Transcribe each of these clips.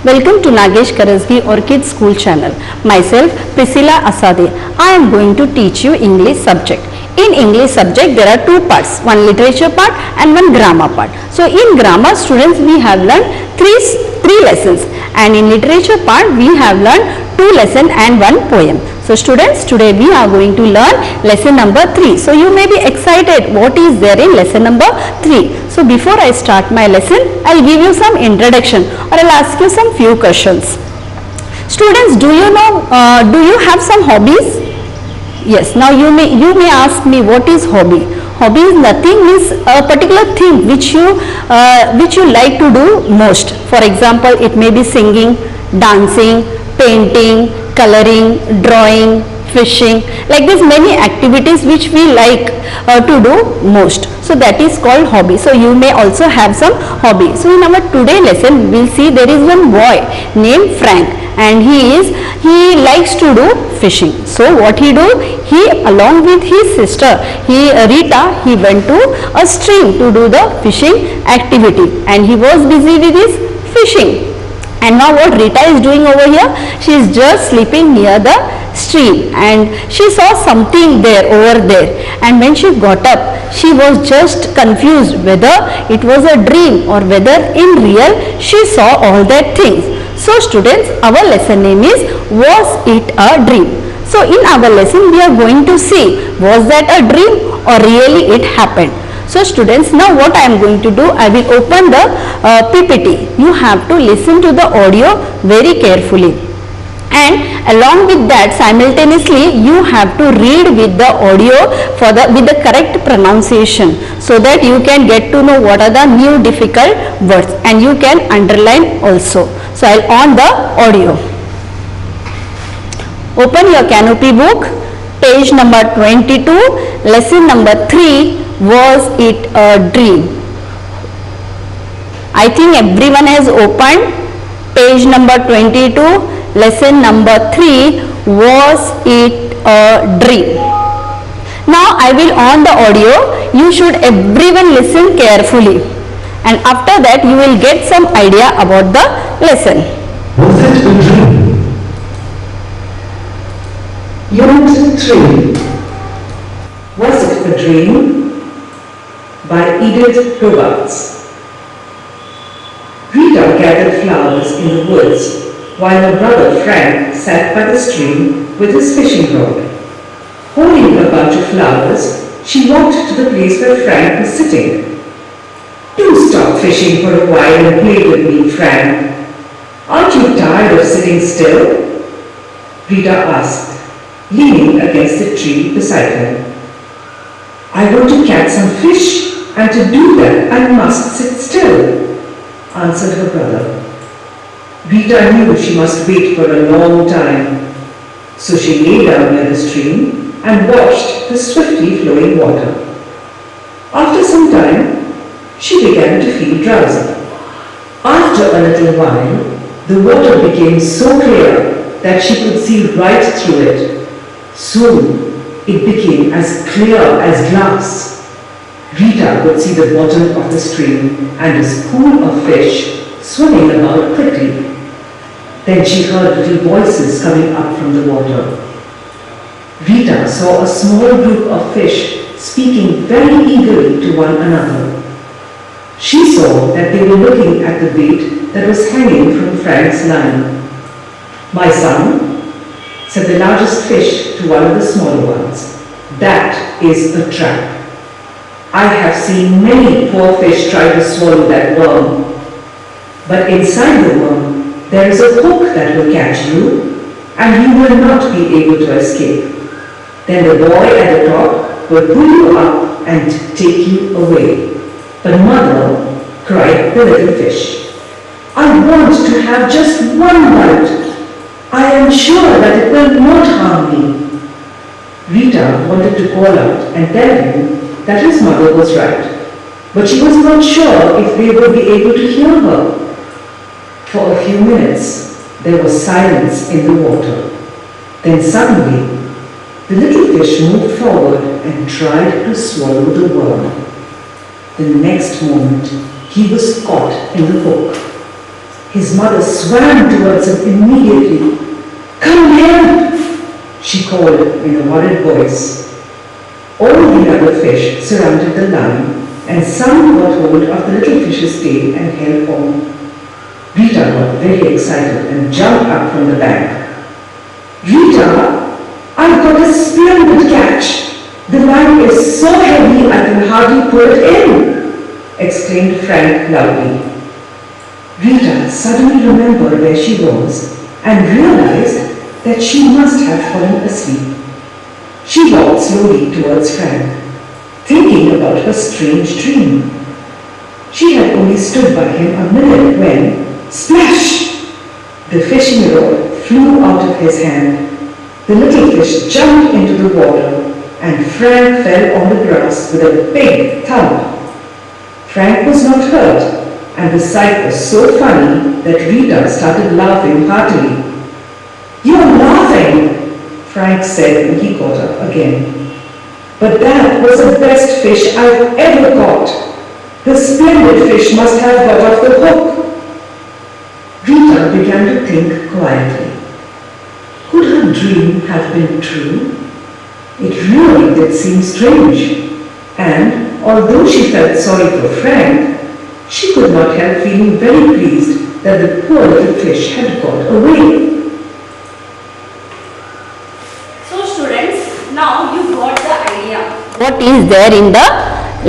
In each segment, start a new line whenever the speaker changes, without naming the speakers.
Welcome to Nagesh Karasgi Orchid School channel. Myself Priscilla Asade. I am going to teach you English subject. In English subject there are two parts, one literature part and one grammar part. So in grammar students we have learned three lessons, and in literature part we have learned 2 lessons and 1 poem. So students, today we are going to learn lesson number 3. So you may be excited what is there in lesson number 3. So before I start my lesson, I'll give you some introduction or I'll ask you some few questions. Students, do you know, do you have some hobbies? Yes, now you may ask me what is hobby. Hobby is nothing, means a particular thing which you like to do most. For example, it may be singing, dancing, painting, coloring, drawing, fishing, like this many activities which we like to do most. So that is called hobby. So you may also have some hobby. So in our today lesson we will see there is one boy named Frank, and he likes to do fishing. So what he do? He along with his sister Rita, he went to a stream to do the fishing activity, and he was busy with his fishing. And now what Rita is doing over here? She is just sleeping near the stream, and she saw something there over there, and when she got up she was just confused whether it was a dream or whether in real she saw all that things. So students, our lesson name is Was It a Dream? So in our lesson we are going to see was that a dream or really it happened. So students, now what I am going to do, I will open the PPT. You have to listen to the audio very carefully, and along with that simultaneously you have to read with the audio with the correct pronunciation, so that you can get to know what are the new difficult words, and you can underline also. So I'll on the audio. Open your Canopy book, page number 22, lesson number 3. Was it a dream? I think everyone has opened page number 22, lesson number 3. Was it a dream? Now I will on the audio. You should everyone listen carefully, and after that you will get some idea about the lesson.
Was it a dream? Unit 3. Was it a dream? By Edith Robarts. Rita gathered flowers in the woods while her brother Frank sat by the stream with his fishing rod. Holding a bunch of flowers, she walked to the place where Frank was sitting. "Do stop fishing for a while and play with me, Frank. Aren't you tired of sitting still?" Rita asked, leaning against the tree beside her. "I want to catch some fish, and to do that I must sit still," answered her brother. Rita knew she must wait for a long time, so she lay down near the stream and watched the swiftly flowing water. After some time, she began to feel drowsy. After a little while, the water became so clear that she could see right through it. Soon, it became as clear as glass. Rita could see the bottom of the stream and a school of fish swimming about quickly. Then she heard little voices coming up from the water. Rita saw a small group of fish speaking very eagerly to one another. She saw that they were looking at the bait that was hanging from Frank's line. "My son," said the largest fish to one of the smaller ones, "that is a trap. I have seen many poor fish try to swallow that worm. But inside the worm, there is a hook that will catch you, and you will not be able to escape. Then the boy at the top will pull you up and take you away." "But mother," cried the little fish, "I want to have just one bite. I am sure that it will not harm me." Rita wanted to call out and tell him that his mother was right, but she was not sure if they would be able to hear her. For a few minutes, there was silence in the water. Then suddenly, the little fish moved forward and tried to swallow the worm. The next moment, he was caught in the hook. His mother swam towards him immediately. "Come here!" she called in a worried voice. All the other fish surrounded the line, and some got hold of the little fish's tail and held on. Rita got very excited and jumped up from the bank. "Rita, I've got a splendid catch! The line is so heavy I can hardly pull it in!" exclaimed Frank loudly. Rita suddenly remembered where she was and realized that she must have fallen asleep. She walked slowly towards Frank, thinking about her strange dream. She had only stood by him a minute when, splash! The fishing rod flew out of his hand. The little fish jumped into the water and Frank fell on the grass with a big thump. Frank was not hurt, and the sight was so funny that Rita started laughing heartily. "You're laughing," Frank said when he got up again. "But that was the best fish I've ever caught. The splendid fish must have got off the hook." Rita began to think quietly. Could her dream have been true? It really did seem strange, and although she felt sorry for Frank, she could not help feeling very pleased that the poor little fish had got away.
So students, now you got the idea what is there in the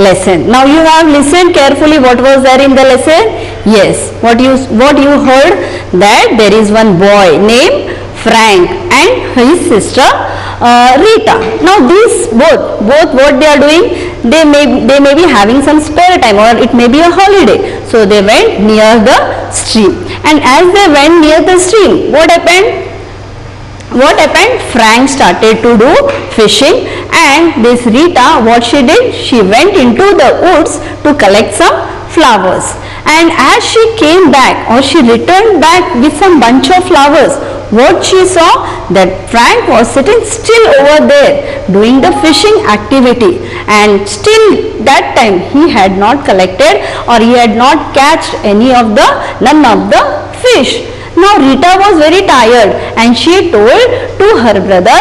lesson. Now you have listened carefully what was there in the lesson. Yes, what you heard, that there is one boy named Frank and his sister Rita. Now these both what they are doing, they may be having some spare time, or it may be a holiday. So they went near the stream, and as they went near the stream, what happened? Frank started to do fishing, and this Rita, what she did, she went into the woods to collect some flowers. And as she came back, or she returned back with some bunch of flowers, what she saw, that Frank was sitting still over there doing the fishing activity, and still that time he had not collected, or he had not catched none of the fish. Now Rita was very tired, and she told to her brother,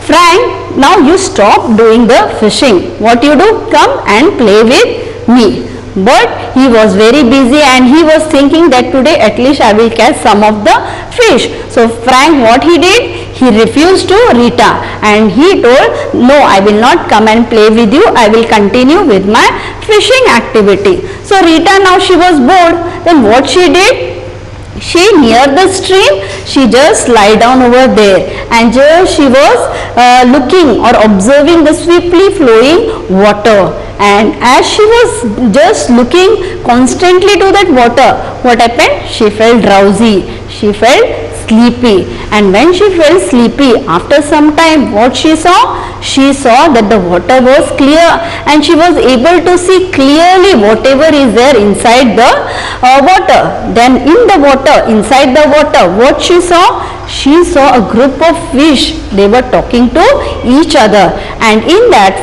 "Frank, now you stop doing the fishing. What you do? Come and play with me." But he was very busy, and he was thinking that today at least I will catch some of the fish. So Frank, what he did? He refused to Rita, and he told, "No, I will not come and play with you. I will continue with my fishing activity." So Rita, now she was bored. Then what she did? She, near the stream, she just lie down over there, and just she was looking or observing the swiftly flowing water. And as she was just looking constantly to that water, what happened? She felt drowsy, she felt sleepy, and when she felt sleepy, after some time, what she saw? She saw that the water was clear, and she was able to see clearly whatever is there inside the water. Then in the water, inside the water, what she saw? She saw a group of fish. They were talking to each other, and in that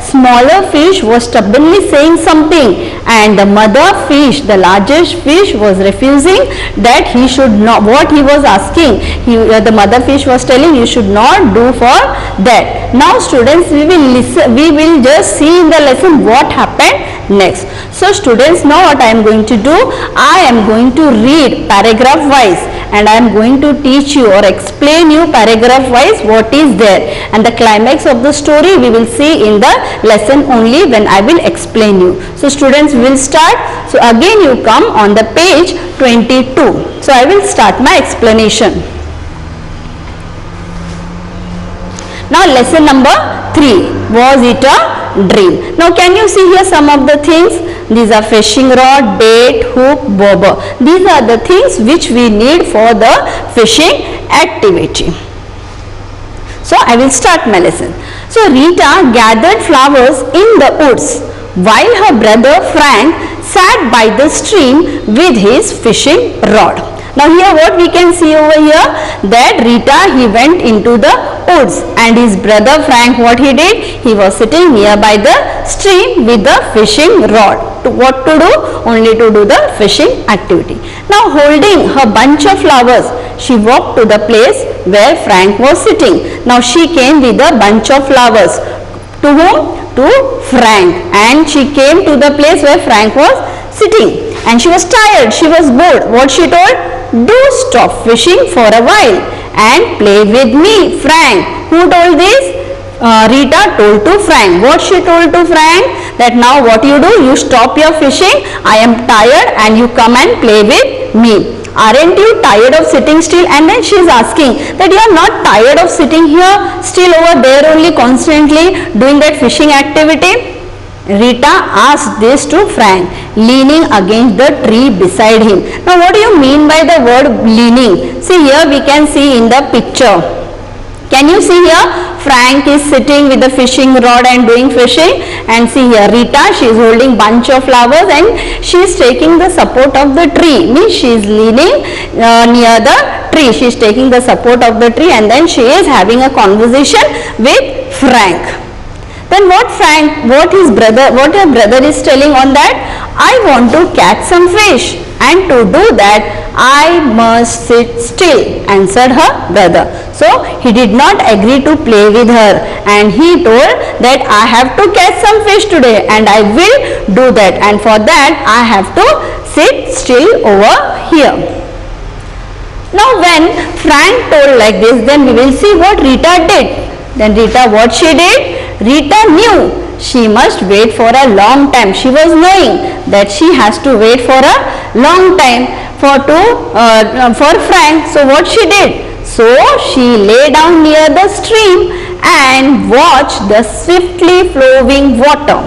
smaller fish was stubbornly saying something, and the mother fish, the largest fish, was refusing that he should not, what he was asking, the mother fish was telling, you should not do for that. Now students, we will just see in the lesson what happened next. So students, now what I am going to do, I am going to read paragraph wise, and I am going to teach you or explain you paragraph wise what is there, and the climax of the story we will see in the lesson only when I will explain you. So students, we will start. So again you come on the page 22. So I will start my explanation. Now lesson number 3, was it a dream? Now can you see here some of the things? These are fishing rod, bait, hook, bobber. These are the things which we need for the fishing activity. So I will start my lesson. So Rita gathered flowers in the woods. while her brother Frank sat by the stream with his fishing rod. Now here what we can see over here, that Rita, he went into the woods, and his brother Frank, what he did, he was sitting nearby the stream with the fishing rod. What to do? Only to do the fishing activity. Now holding her bunch of flowers, she walked to the place where Frank was sitting. Now she came with a bunch of flowers. To whom? To Frank. And she came to the place where Frank was sitting. And she was tired, she was bored. What she told? Do stop fishing for a while and play with me, Frank. Who told this? Rita told to Frank. What she told to Frank? That now what you do? You stop your fishing. I am tired and you come and play with me. Aren't you tired of sitting still? And then she is asking that you are not tired of sitting here still over there only constantly doing that fishing activity? Rita asked this to Frank, leaning against the tree beside him. Now what do you mean by the word leaning? See here we can see in the picture. Can you see here? Frank is sitting with the fishing rod and doing fishing, and see here Rita, she is holding bunch of flowers and she is taking the support of the tree. Means she is leaning near the tree. She is taking the support of the tree, and then she is having a conversation with Frank. Then what her brother is telling on that? I want to catch some fish, and to do that I must sit still, answered her brother. So he did not agree to play with her, and he told that I have to catch some fish today and I will do that, and for that I have to sit still over here. Now when Frank told like this, then we will see what Rita did. Then Rita, what she did? Rita knew she must wait for a long time. She was knowing that she has to wait for a long time for Frank. So what she did? So she lay down near the stream and watched the swiftly flowing water.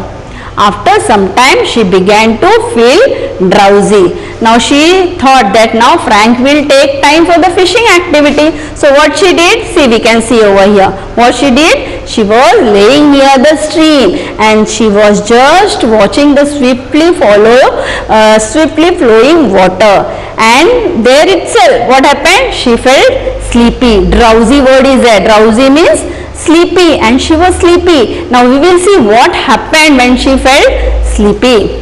After some time she began to feel drowsy. Now she thought that now Frank will take time for the fishing activity. So what she did? See, we can see over here. What she did? She was laying near the stream and she was just watching the swiftly flowing water. And there itself, what happened? She felt sleepy. Drowsy word is there. Drowsy means sleepy, and she was sleepy. Now we will see what happened when she felt sleepy.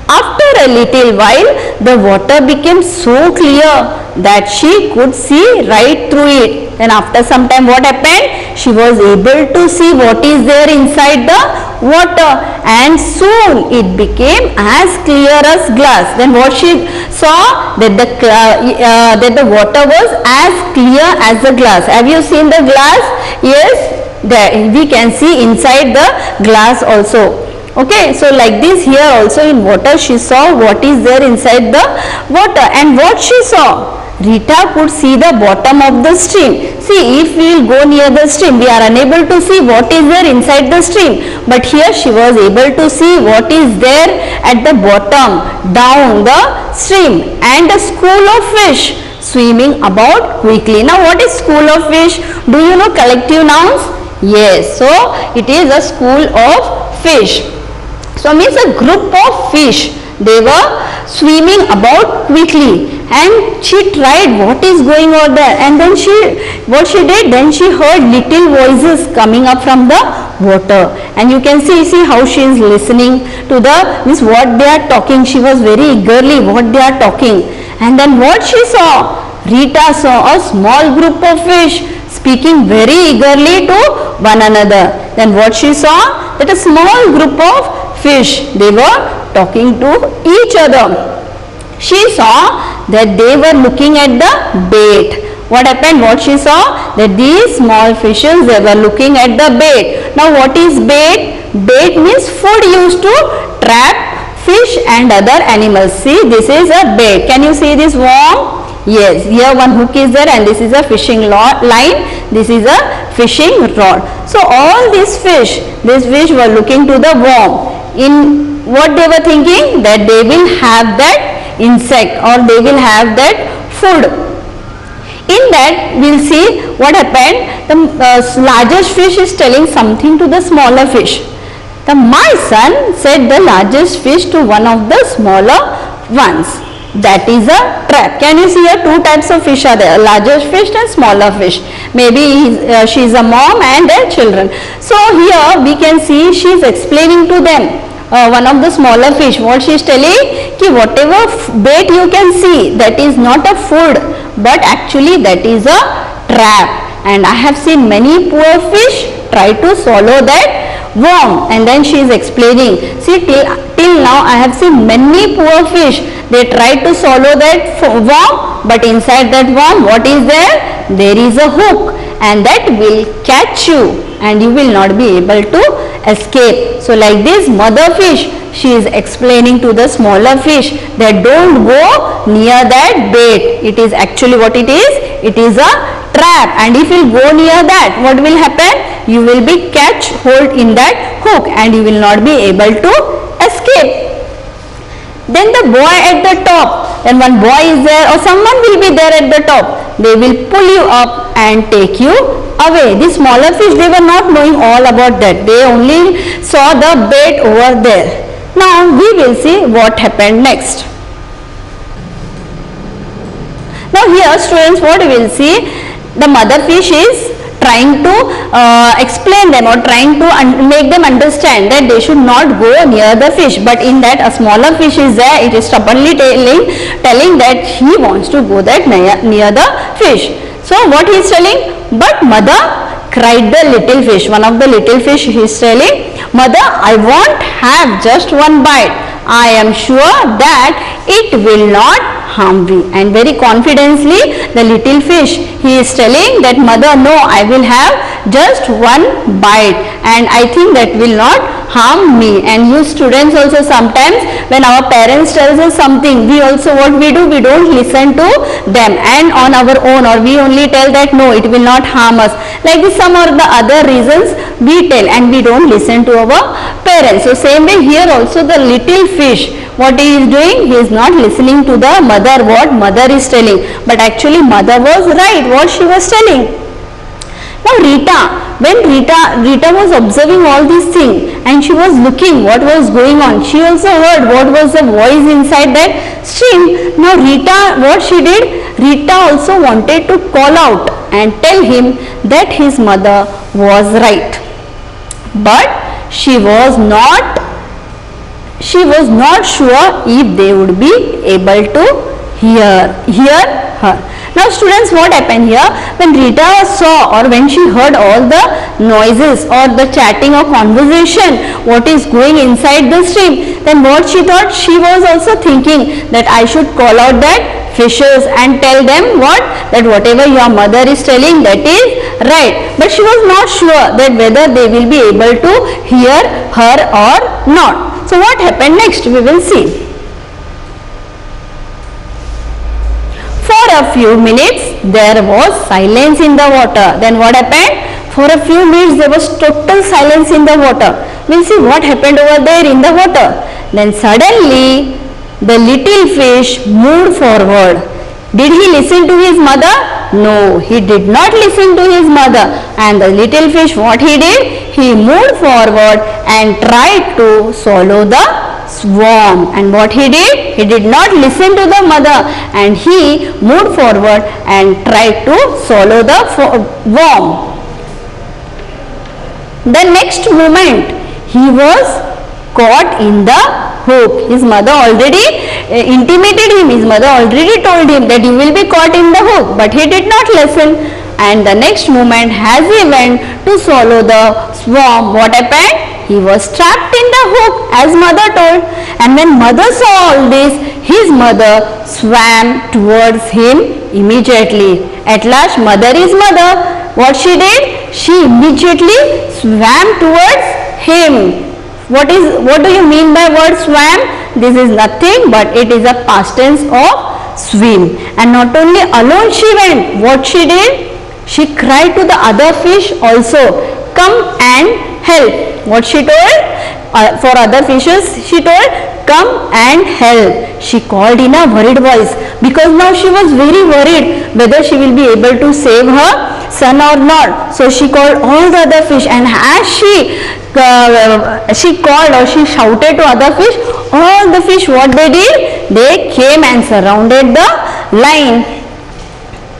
After a little while, the water became so clear that she could see right through it. Then after some time, what happened? She was able to see what is there inside the water, and soon it became as clear as glass. Then what she saw? That the water was as clear as the glass. Have you seen the glass? Yes, there we can see inside the glass also. Okay, so like this here also in water she saw what is there inside the water. And what she saw? Rita could see the bottom of the stream. See, if we will go near the stream, we are unable to see what is there inside the stream. But here she was able to see what is there at the bottom, down the stream, and a school of fish swimming about quickly. Now what is school of fish? Do you know collective nouns? Yes, so it is a school of fish. So means a group of fish. They were swimming about quickly, and she tried what is going on there, and then what she did, then she heard little voices coming up from the water, and you can see how she is listening to means what they are talking. She was very eagerly what they are talking. And then what she saw? Rita saw a small group of fish speaking very eagerly to one another. Then what she saw? That a small group of fish, they were talking to each other. She saw that they were looking at the bait. What happened? What she saw? That these small fishes, they were looking at the bait. Now what is bait? Bait means food used to trap fish and other animals. See, this is a bait. Can you see this worm? Yes, here one hook is there, and this is a fishing line. This is a fishing rod. So all these fish were looking to the worm. In what they were thinking? That they will have that insect, or they will have that food. In that we will see what happened. The largest fish is telling something to the smaller fish. The my son said the largest fish to one of the smaller ones. That is a trap. Can you see here two types of fish are there, largest fish and smaller fish. Maybe she is a mom and their children. So here we can see she is explaining to them. One of the smaller fish, what she is telling, ki whatever bait you can see, that is not a food, but actually that is a trap. And I have seen many poor fish try to swallow that worm, and then she is explaining, see till now I have seen many poor fish, they try to swallow that worm, but inside that worm what is there? There is a hook, and that will catch you and you will not be able to escape. So like this mother fish, she is explaining to the smaller fish that don't go near that bait. It is actually what it is? It is a trap, and if you go near that, what will happen? You will be catch hold in that hook and you will not be able to escape. Then the boy at the top, then one boy is there or someone will be there at the top, they will pull you up and take you away. The smaller fish, they were not knowing all about that, they only saw the bait over there. Now we will see what happened next. Now here students, what we will see, the mother fish is trying to explain them or trying to make them understand that they should not go near the fish, but in that a smaller fish is there, it is stubbornly telling that he wants to go that near the fish. So what he is telling? But mother, cried the little fish, one of the little fish, he is telling, mother, I won't have just one bite, I am sure that it will not harm me. And very confidently the little fish, he is telling that mother, no, I will have just one bite and I think that will not harm me. And you students also, sometimes when our parents tells us something, we also what we do, we don't listen to them and on our own, or we only tell that no, it will not harm us. Like this, some or the other reasons we tell and we don't listen to our parents. So same way here also the little fish, what he is doing, he is not listening to the mother, what mother is telling, but actually mother was right what she was telling. Now when Rita was observing all these things and she was looking what was going on, she also heard what was the voice inside that stream. Now Rita, what she did, Rita also wanted to call out and tell him that his mother was right, but she was not sure if they would be able to hear her. Now students, what happened here, when Rita saw or when she heard all the noises or the chatting or conversation what is going inside the stream, then what she thought, she was also thinking that I should call out that fishes and tell them what, that whatever your mother is telling, that is right, but she was not sure that whether they will be able to hear her or not. So what happened next, we will see. For a few minutes there was silence in the water. Then what happened? For a few minutes there was total silence in the water. We'll see what happened over there in the water. Then suddenly the little fish moved forward. Did he listen to his mother? No, he did not listen to his mother. And the little fish, what he did? He moved forward and tried to swallow the swarm. And what he did? He did not listen to the mother and he moved forward and tried to swallow the worm. The next moment he was caught in the hook. His mother already intimated him, his mother already told him that you will be caught in the hook, but he did not listen. And the next moment as he went to swallow the swarm, what happened? He was trapped in the hook as mother told. And when mother saw all this, his mother swam towards him immediately. At last mother is mother. What she did? She immediately swam towards him. What do you mean by word swam? This is nothing but it is a past tense of swim. And not only alone she went, what she did? She cried to the other fish also, come and help. What she told? For other fishes she told, come and help. She called in a worried voice because now she was very worried whether she will be able to save her son or not. So she called all the other fish, and as she called or she shouted to other fish, all the fish, what they did? They came and surrounded the line.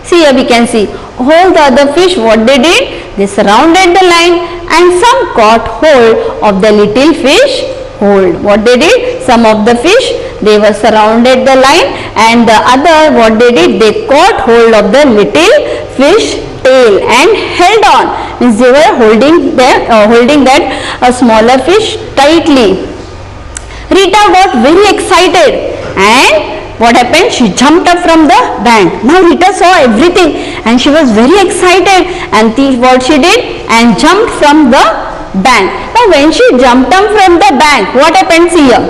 See, here we can see all the other fish, what they did? They surrounded the line, and some caught hold of the little fish hold. What they did? Some of the fish, they were surrounded the line, and the other, what they did? They caught hold of the little fish tail and held on. Means they were holding that smaller fish tightly. Rita got very excited, and what happened? She jumped up from the bank. Now Rita saw everything, and she was very excited, and what she did? And jumped from the bank. Now when she jumped up from the bank, what happens here?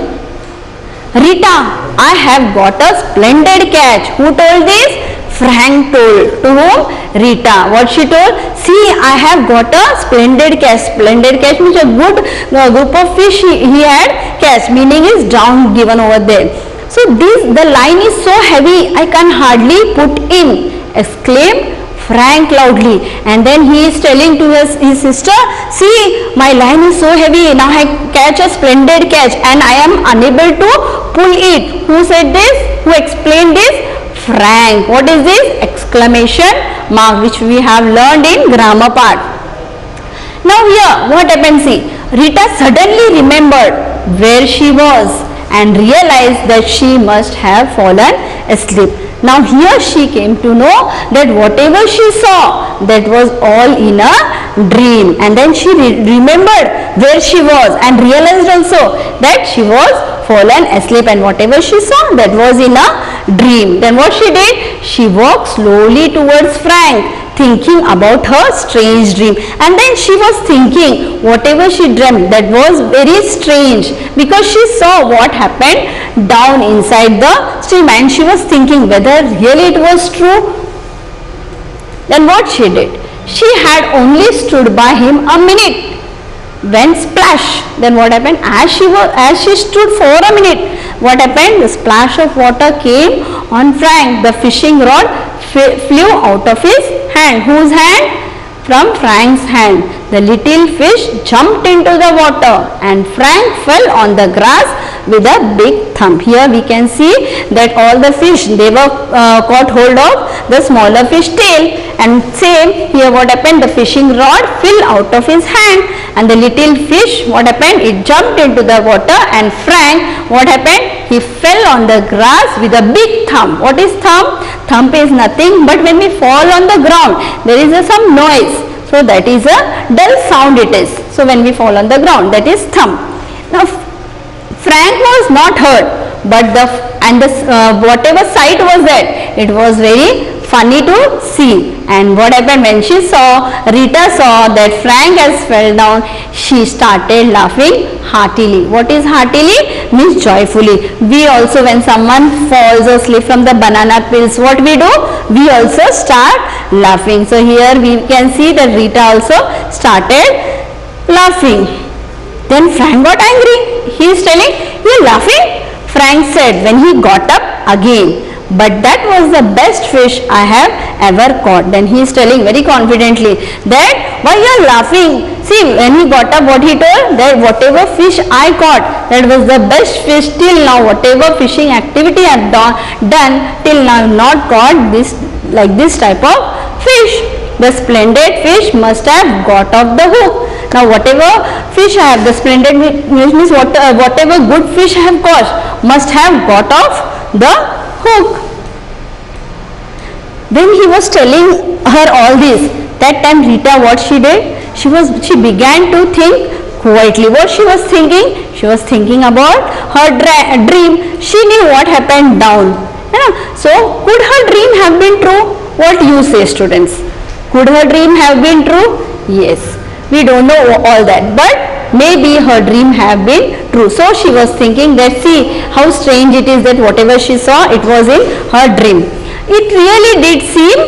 Rita, I have got a splendid catch. Who told this? Frank told. To whom? Rita. What she told? See, I have got a splendid catch. Splendid catch means a good group of fish he had catch. Meaning is down given over there. So the line is so heavy, I can hardly put in. Exclaimed Frank loudly, and then he is telling to his sister, see, my line is so heavy, now I catch a splendid catch and I am unable to pull it. Who said this? Who explained this? Frank. What is this? Exclamation mark, which we have learned in grammar part. Now here, what happens? See, Rita suddenly remembered where she was and realized that she must have fallen asleep. Now here she came to know that whatever she saw, that was all in a dream, and then she remembered where she was and realized also that she was fallen asleep, and whatever she saw, that was in a dream. Then what she did? She walked slowly towards Frank, thinking about her strange dream, and then she was thinking whatever she dreamt, that was very strange, because she saw what happened down inside the stream, and she was thinking whether really it was true. Then what she did? She had only stood by him a minute when splash. Then what happened? As she stood for a minute, what happened? The splash of water came on Frank. The fishing rod flew out of his hand. Whose hand? From Frank's hand. The little fish jumped into the water, and Frank fell on the grass with a big thump. Here we can see that all the fish, they were caught hold of the smaller fish tail, and same here what happened? The fishing rod fell out of his hand, and the little fish, what happened? It jumped into the water, and Frank, what happened? He fell on the grass with a big thump. What is thump? Thump is nothing but when we fall on the ground, there is some noise. So that is a dull sound it is. So when we fall on the ground, that is thump. Now Frank was not hurt, but whatever sight was that, it was very funny to see. And what happened when Rita saw that Frank has fell down, she started laughing heartily. What is heartily? Means joyfully. We also, when someone falls asleep from the banana peels, what we do? We also start laughing. So here we can see that Rita also started laughing. Then Frank got angry. He is telling, "You laughing?" Frank said when he got up again, "But that was the best fish I have ever caught." Then he is telling very confidently that, "Why you are laughing?" See, when he got up, what he told? That whatever fish I caught, that was the best fish till now. Whatever fishing activity I have done till now, I have not caught this type of fish. The splendid fish must have got off the hook. Now whatever fish I have, the splendid means whatever good fish I have caught must have got off the hook. When he was telling her all this, that time Rita, what she did? She began to think quietly. What she was thinking? She was thinking about her dream. She knew what happened down. So could her dream have been true? What you say, students? Could her dream have been true? Yes. We don't know all that, but maybe her dream have been true. So she was thinking that, see how strange it is that whatever she saw, it was in her dream. It really did seem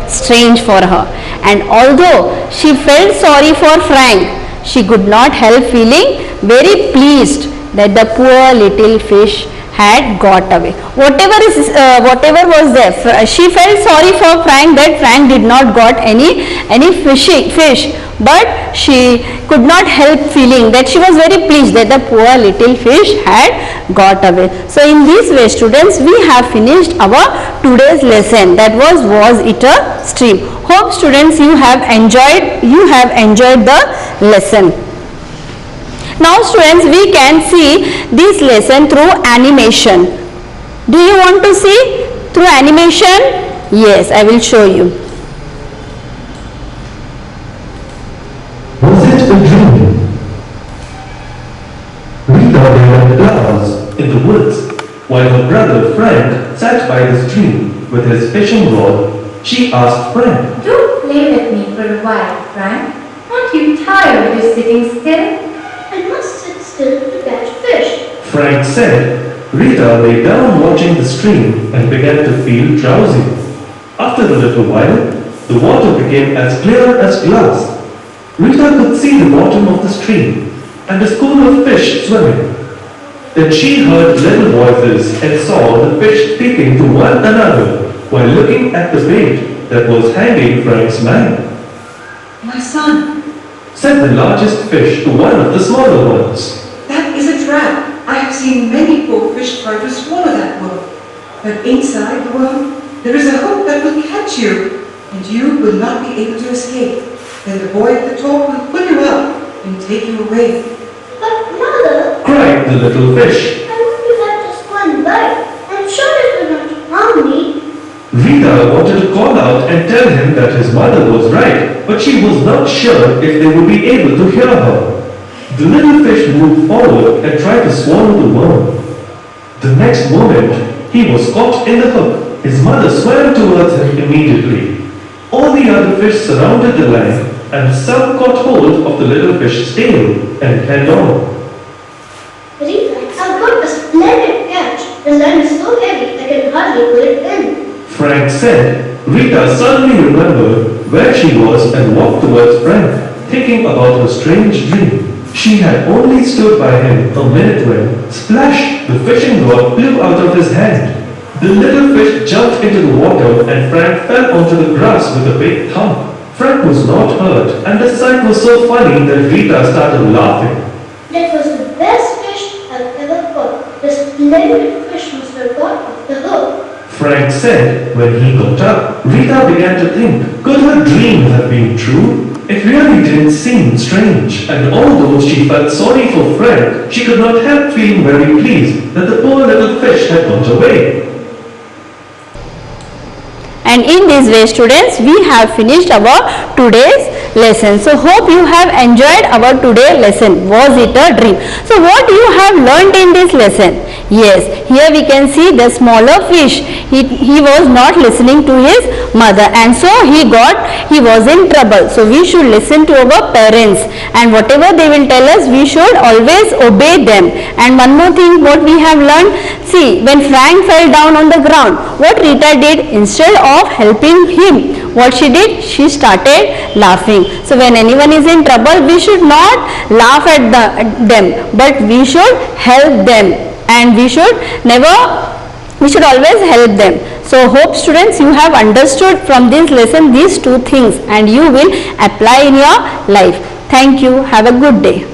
strange for her, and although she felt sorry for Frank, she could not help feeling very pleased that the poor little fish had got away. Whatever was there, she felt sorry for Frank that Frank did not got any fish, but she could not help feeling that she was very pleased that the poor little fish had got away. So in this way, students, we have finished our today's lesson, that was it a stream. Hope students you have enjoyed the lesson. Now students, we can see this lesson through animation. Do you want to see through animation? Yes, I will show you.
Was it a dream? Rita read flowers in the woods while her brother Frank sat by the stream with his fishing rod. She asked Frank,
Do play with me for a while, Frank. Aren't you tired of sitting still?
I must sit still to catch fish.
Frank said. Rita lay down watching the stream and began to feel drowsy. After a little while, the water became as clear as glass. Rita could see the bottom of the stream and a school of fish swimming. Then she heard little voices and saw the fish speaking to one another while looking at the bait that was hanging Frank's line.
My son,
Said the largest fish to one of the smaller ones.
that is a trap. I have seen many poor fish try to swallow that worm. But inside the worm, there is a hook that will catch you, and you will not be able to escape. Then the boy at the top will pull you up and take you away.
But mother,
Cried the little fish.
I want to have just one bite. I'm sure it will not harm me.
Rita wanted to call out and tell him that his mother was right, but she was not sure if they would be able to hear her. The little fish moved forward and tried to swallow the worm. The next moment, he was caught in the hook. His mother swam towards him immediately. All the other fish surrounded the line, and some caught hold of the little fish's tail and held on.
Rita, I've got a splendid catch. The line is so heavy I can hardly pull it in.
Frank said. Rita suddenly remembered where she was and walked towards Frank, thinking about her strange dream. She had only stood by him a minute when, splash, the fishing rod flew out of his hand. The little fish jumped into the water and Frank fell onto the grass with a big thump. Frank was not hurt, and the sight was so funny that Rita started laughing.
That was the best fish I've ever caught. The splendid fish must have got off the hook.
Frank said when he got up. Rita began to think, could her dream have been true? It really didn't seem strange, and although she felt sorry for Frank, she could not help feeling very pleased that the poor little fish had got away.
And in this way, students, we have finished our today's lesson. So hope you have enjoyed our today's lesson. Was it a dream? So what you have learned in this lesson? Yes, here we can see the smaller fish. He was not listening to his mother, and so he was in trouble. So we should listen to our parents, and whatever they will tell us, we should always obey them. And one more thing, what we have learned, see, when Frank fell down on the ground, what Rita did, instead of helping him, what she did, she started laughing. So when anyone is in trouble, we should not laugh at them, but we should help them, and we should always help them. So hope students you have understood from this lesson these two things, and you will apply in your life. Thank you. Have a good day.